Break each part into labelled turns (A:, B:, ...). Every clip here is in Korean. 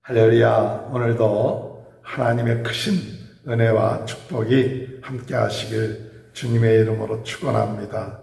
A: 할렐루야. 오늘도 하나님의 크신 은혜와 축복이 함께 하시길 주님의 이름으로 축원합니다.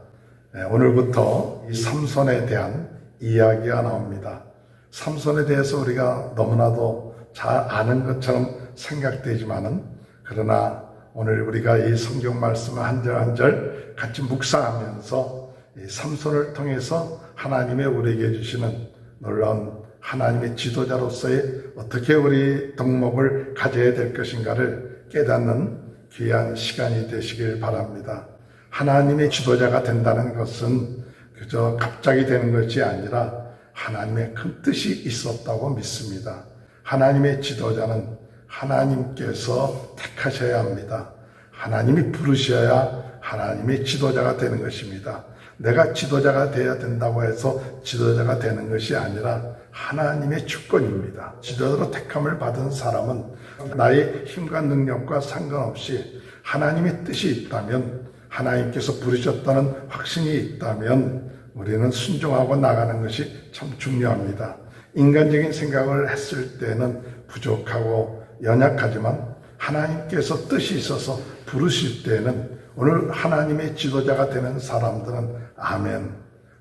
A: 오늘부터 이 삼손에 대한 이야기가 나옵니다. 삼손에 대해서 우리가 너무나도 잘 아는 것처럼 생각되지만은, 그러나 오늘 우리가 이 성경 말씀을 한 절 한 절 같이 묵상하면서 이 삼손을 통해서 하나님의 우리에게 주시는 놀라운 하나님의 지도자로서의 어떻게 우리 덕목을 가져야 될 것인가를 깨닫는 귀한 시간이 되시길 바랍니다. 하나님의 지도자가 된다는 것은 그저 갑자기 되는 것이 아니라 하나님의 큰 뜻이 있었다고 믿습니다. 하나님의 지도자는 하나님께서 택하셔야 합니다. 하나님이 부르셔야 하나님의 지도자가 되는 것입니다. 내가 지도자가 되어야 된다고 해서 지도자가 되는 것이 아니라 하나님의 주권입니다. 지도자로 택함을 받은 사람은 나의 힘과 능력과 상관없이 하나님의 뜻이 있다면, 하나님께서 부르셨다는 확신이 있다면 우리는 순종하고 나가는 것이 참 중요합니다. 인간적인 생각을 했을 때는 부족하고 연약하지만 하나님께서 뜻이 있어서 부르실 때는 오늘 하나님의 지도자가 되는 사람들은 아멘.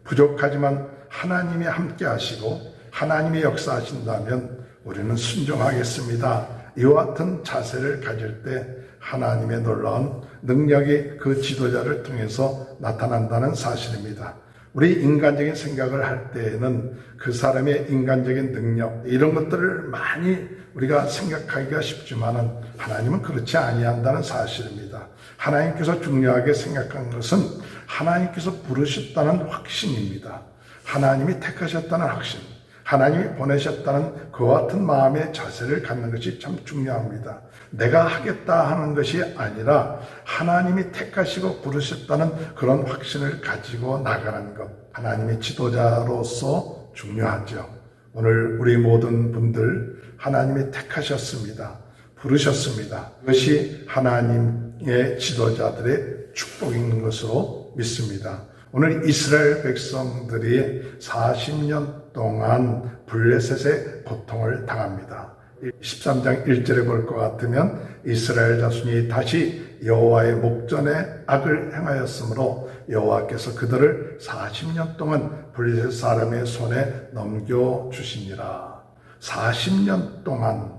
A: 부족하지만 하나님이 함께 하시고 하나님이 역사하신다면 우리는 순종하겠습니다. 이와 같은 자세를 가질 때 하나님의 놀라운 능력이 그 지도자를 통해서 나타난다는 사실입니다. 우리 인간적인 생각을 할 때에는 그 사람의 인간적인 능력, 이런 것들을 많이 우리가 생각하기가 쉽지만은 하나님은 그렇지 아니한다는 사실입니다. 하나님께서 중요하게 생각한 것은 하나님께서 부르셨다는 확신입니다. 하나님이 택하셨다는 확신, 하나님이 보내셨다는 그와 같은 마음의 자세를 갖는 것이 참 중요합니다. 내가 하겠다 하는 것이 아니라 하나님이 택하시고 부르셨다는 그런 확신을 가지고 나가는 것, 하나님의 지도자로서 중요하죠. 오늘 우리 모든 분들 하나님이 택하셨습니다. 부르셨습니다. 그것이 하나님의 지도자들의 축복인 것으로 믿습니다. 오늘 이스라엘 백성들이 40년 동안 블레셋의 고통을 당합니다. 13장 1절에 볼 것 같으면 이스라엘 자손이 다시 여호와의 목전에 악을 행하였으므로 여호와께서 그들을 40년 동안 블레셋 사람의 손에 넘겨주시니라. 40년 동안,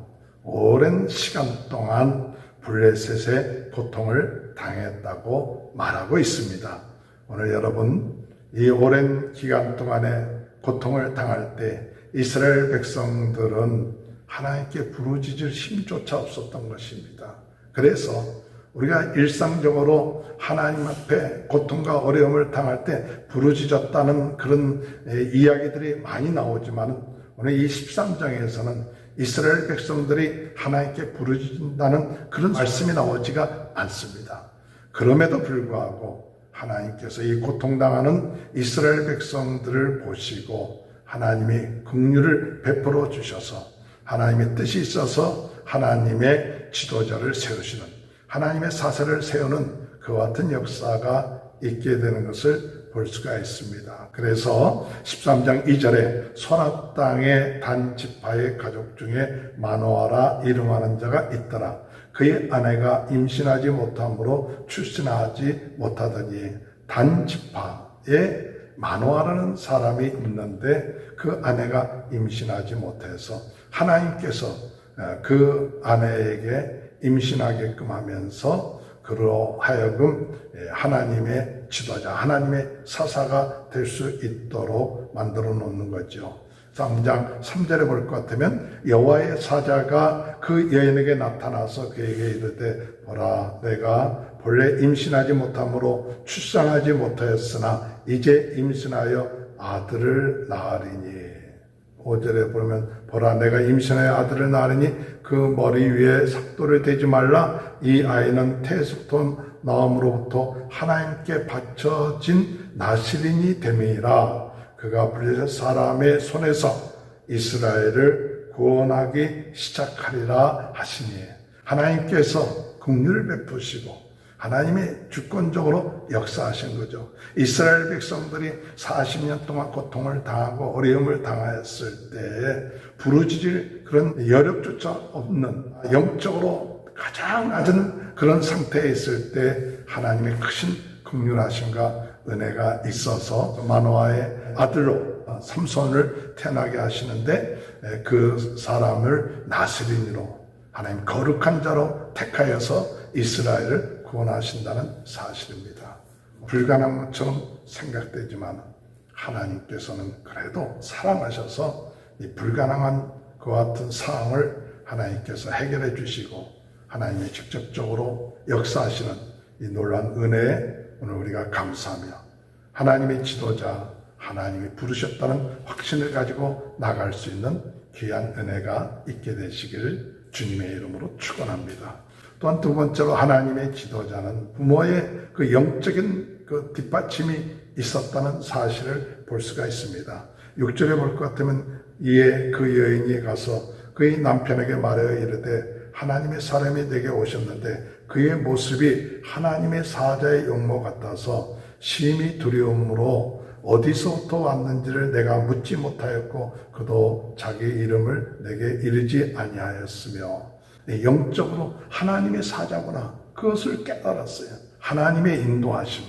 A: 오랜 시간 동안 블레셋의 고통을 당했다고 말하고 있습니다. 오늘 여러분, 이 오랜 기간 동안에 고통을 당할 때 이스라엘 백성들은 하나님께 부르짖을 힘조차 없었던 것입니다. 그래서 우리가 일상적으로 하나님 앞에 고통과 어려움을 당할 때 부르짖었다는 그런 이야기들이 많이 나오지만, 오늘 이 13장에서는 이스라엘 백성들이 하나님께 부르짖는다는 그런 말씀이 나오지가 않습니다. 그럼에도 불구하고 하나님께서 이 고통당하는 이스라엘 백성들을 보시고 하나님이 긍휼을 베풀어 주셔서 하나님의 뜻이 있어서 하나님의 지도자를 세우시는, 하나님의 사사를 세우는 그와 같은 역사가 있게 되는 것을 볼 수가 있습니다. 그래서 13장 2절에 소라 땅의 단 지파의 가족 중에 마노아라 이름하는 자가 있더라. 그의 아내가 임신하지 못함으로 출산하지 못하더니, 단 지파에 마노아라는 사람이 있는데 그 아내가 임신하지 못해서 하나님께서 그 아내에게 임신하게끔 하면서 그로 하여금 하나님의 지도자, 하나님의 사사가 될 수 있도록 만들어 놓는 거죠. 3장 3절에 볼 것 같으면 여호와의 사자가 그 여인에게 나타나서 그에게 이르되, 보라, 내가 본래 임신하지 못함으로 출산하지 못하였으나 이제 임신하여 아들을 낳으리니. 5절에 보면, 보라, 내가 임신하여 아들을 낳으리니 그 머리 위에 삭도를 대지 말라. 이 아이는 태에서부터 나옴으로부터 하나님께 바쳐진 나실인이 됨이라. 그가 블레셋 사람의 손에서 이스라엘을 구원하기 시작하리라 하시니. 하나님께서 긍휼을 베푸시고 하나님이 주권적으로 역사하신 거죠. 이스라엘 백성들이 40년 동안 고통을 당하고 어려움을 당하였을 때 부르짖을 그런 여력조차 없는 영적으로 가장 낮은 그런 상태에 있을 때 하나님의 크신 긍휼하심과 은혜가 있어서 마노아의 아들로 삼손을 태어나게 하시는데 그 사람을 나스린으로 하나님 거룩한 자로 택하여서 이스라엘을 구원하신다는 사실입니다. 불가능한 것처럼 생각되지만 하나님께서는 그래도 사랑하셔서 이 불가능한 그와 같은 상황을 하나님께서 해결해 주시고 하나님이 직접적으로 역사하시는 이 놀라운 은혜에 오늘 우리가 감사하며 하나님의 지도자, 하나님이 부르셨다는 확신을 가지고 나갈 수 있는 귀한 은혜가 있게 되시기를 주님의 이름으로 축원합니다. 또한 두 번째로 하나님의 지도자는 부모의 그 영적인 그 뒷받침이 있었다는 사실을 볼 수가 있습니다. 6절에 볼 것 같으면 이에 그 여인이 가서 그의 남편에게 말하여 이르되 하나님의 사람이 내게 오셨는데 그의 모습이 하나님의 사자의 용모 같아서 심히 두려움으로 어디서부터 왔는지를 내가 묻지 못하였고 그도 자기 이름을 내게 이르지 아니하였으며 영적으로 하나님의 사자구나 그것을 깨달았어요. 하나님의 인도하심,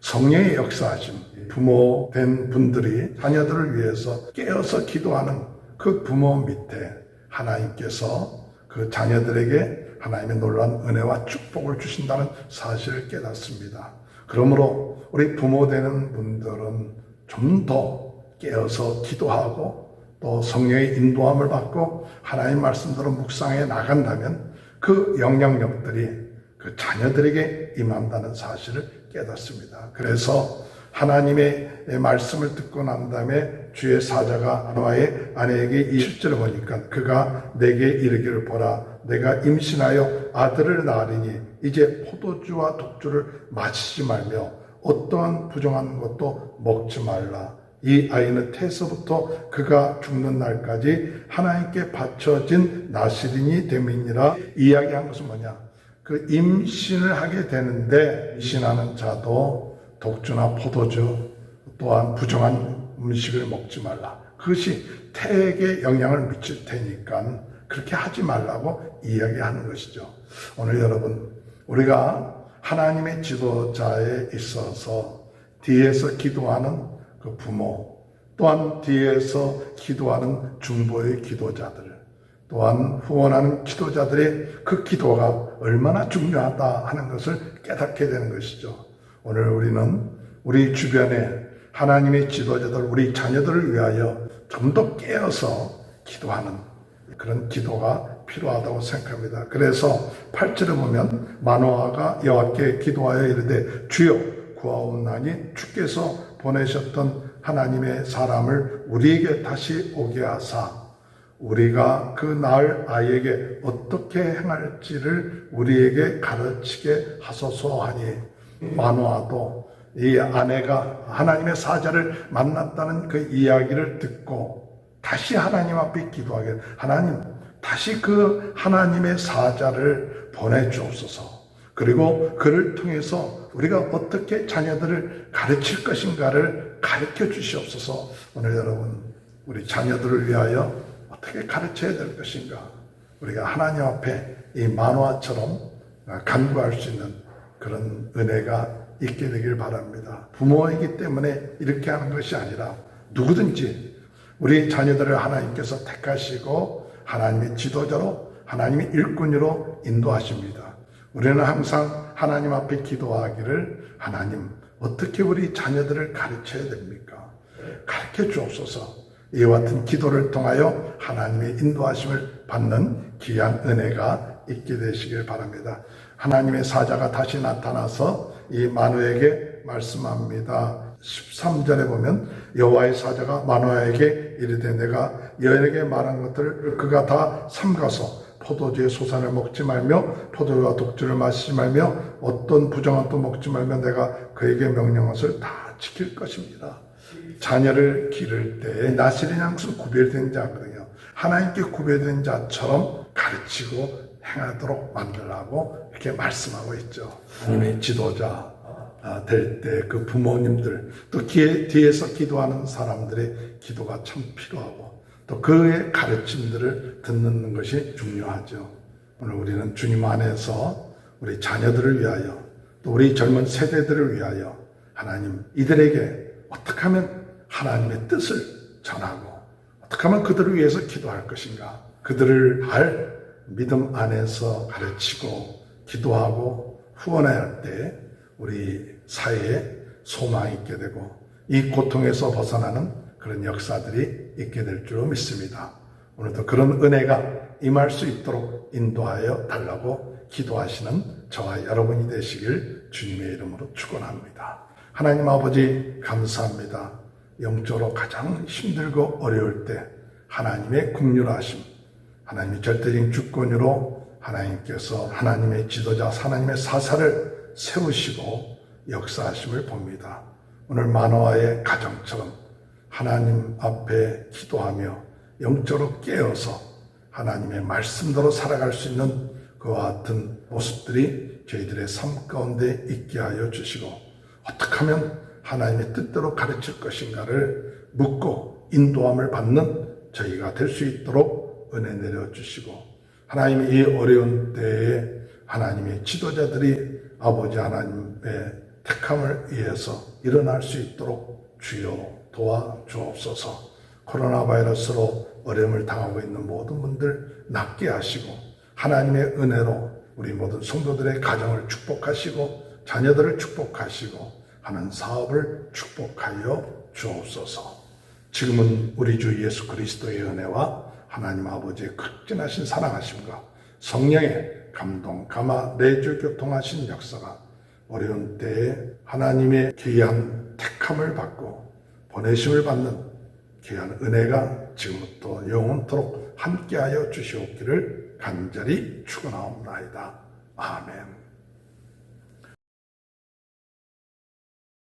A: 성령의 역사하심, 부모 된 분들이 자녀들을 위해서 깨어서 기도하는 그 부모 밑에 하나님께서 그 자녀들에게 하나님의 놀라운 은혜와 축복을 주신다는 사실을 깨닫습니다. 그러므로 우리 부모 되는 분들은 좀 더 깨어서 기도하고 또 성령의 인도함을 받고 하나님 말씀대로 묵상해 나간다면 그 영향력들이 그 자녀들에게 임한다는 사실을 깨닫습니다. 그래서 하나님의 말씀을 듣고 난 다음에 주의 사자가 마노아의 아내에게 20절을 보니까 그가 내게 이르기를 보라 내가 임신하여 아들을 낳으리니 이제 포도주와 독주를 마시지 말며 어떠한 부정한 것도 먹지 말라. 이 아이는 태에서부터 그가 죽는 날까지 하나님께 바쳐진 나시린이 됨이니라. 이야기한 것은 뭐냐? 그 임신을 하게 되는데 임신하는 자도 독주나 포도주 또한 부정한 음식을 먹지 말라. 그것이 태에게 영향을 미칠 테니까 그렇게 하지 말라고 이야기하는 것이죠. 오늘 여러분 우리가 하나님의 지도자에 있어서 뒤에서 기도하는 그 부모 또한 뒤에서 기도하는 중보의 기도자들 또한 후원하는 기도자들의 그 기도가 얼마나 중요하다 하는 것을 깨닫게 되는 것이죠. 오늘 우리는 우리 주변에 하나님의 지도자들, 우리 자녀들을 위하여 좀 더 깨어서 기도하는 그런 기도가 필요하다고 생각합니다. 그래서 8절에 보면 마노아가 여호와께 기도하여 이르되 주여 구하옵나니 주께서 보내셨던 하나님의 사람을 우리에게 다시 오게 하사 우리가 그 낳을 아이에게 어떻게 행할지를 우리에게 가르치게 하소서 하니 마노아도 이 아내가 하나님의 사자를 만났다는 그 이야기를 듣고 다시 하나님 앞에 기도하게 하나님 다시 그 하나님의 사자를 보내주옵소서. 그리고 그를 통해서 우리가 어떻게 자녀들을 가르칠 것인가를 가르쳐 주시옵소서. 오늘 여러분 우리 자녀들을 위하여 어떻게 가르쳐야 될 것인가 우리가 하나님 앞에 이 마노아처럼 간구할 수 있는 그런 은혜가 있게 되길 바랍니다. 부모이기 때문에 이렇게 하는 것이 아니라 누구든지 우리 자녀들을 하나님께서 택하시고 하나님의 지도자로 하나님의 일꾼으로 인도하십니다. 우리는 항상 하나님 앞에 기도하기를 하나님 어떻게 우리 자녀들을 가르쳐야 됩니까? 가르쳐 주옵소서. 이와 같은 기도를 통하여 하나님의 인도하심을 받는 귀한 은혜가 있게 되시길 바랍니다. 하나님의 사자가 다시 나타나서 이 마노아에게 말씀합니다. 13절에 보면 여호와의 사자가 마노아에게 이르되 내가 여인에게 말한 것들을 그가 다 삼가서 포도주의 소산을 먹지 말며 포도주와 독주를 마시지 말며 어떤 부정한 것도 먹지 말며 내가 그에게 명령한 것을 다 지킬 것입니다. 자녀를 기를 때 나실인 양수 구별된 자거든요. 하나님께 구별된 자처럼 가르치고 행하도록 만들라고 이렇게 말씀하고 있죠. 하나님의 지도자 될 때 그 부모님들, 또 뒤에서 기도하는 사람들의 기도가 참 필요하고, 또 그의 가르침들을 듣는 것이 중요하죠. 오늘 우리는 주님 안에서 우리 자녀들을 위하여, 또 우리 젊은 세대들을 위하여 하나님 이들에게 어떻게 하면 하나님의 뜻을 전하고, 어떻게 하면 그들을 위해서 기도할 것인가, 그들을 할 믿음 안에서 가르치고 기도하고 후원해야 할 때 우리 사회에 소망이 있게 되고 이 고통에서 벗어나는 그런 역사들이 있게 될 줄 믿습니다. 오늘도 그런 은혜가 임할 수 있도록 인도하여 달라고 기도하시는 저와 여러분이 되시길 주님의 이름으로 축원합니다. 하나님 아버지 감사합니다. 영적으로 가장 힘들고 어려울 때 하나님의 긍휼하심, 하나님의 절대적인 주권으로 하나님께서 하나님의 지도자, 하나님의 사사를 세우시고 역사하심을 봅니다. 오늘 만화의 가정처럼 하나님 앞에 기도하며 영적으로 깨어서 하나님의 말씀대로 살아갈 수 있는 그와 같은 모습들이 저희들의 삶 가운데 있게 하여 주시고, 어떻게 하면 하나님의 뜻대로 가르칠 것인가를 묻고 인도함을 받는 저희가 될 수 있도록 은혜 내려주시고, 하나님의 이 어려운 때에 하나님의 지도자들이 아버지 하나님의 택함을 위해서 일어날 수 있도록 주여 도와주옵소서. 코로나 바이러스로 어려움을 당하고 있는 모든 분들 낫게 하시고, 하나님의 은혜로 우리 모든 성도들의 가정을 축복하시고 자녀들을 축복하시고 하는 사업을 축복하여 주옵소서. 지금은 우리 주 예수 그리스도의 은혜와 하나님 아버지의 극진하신 사랑하심과 성령의 감동, 감화, 내주 교통하신 역사가 어려운 때에 하나님의 귀한 택함을 받고 보내심을 받는 귀한 은혜가 지금부터 영원토록 함께하여 주시옵기를 간절히 축원하옵나이다. 아멘.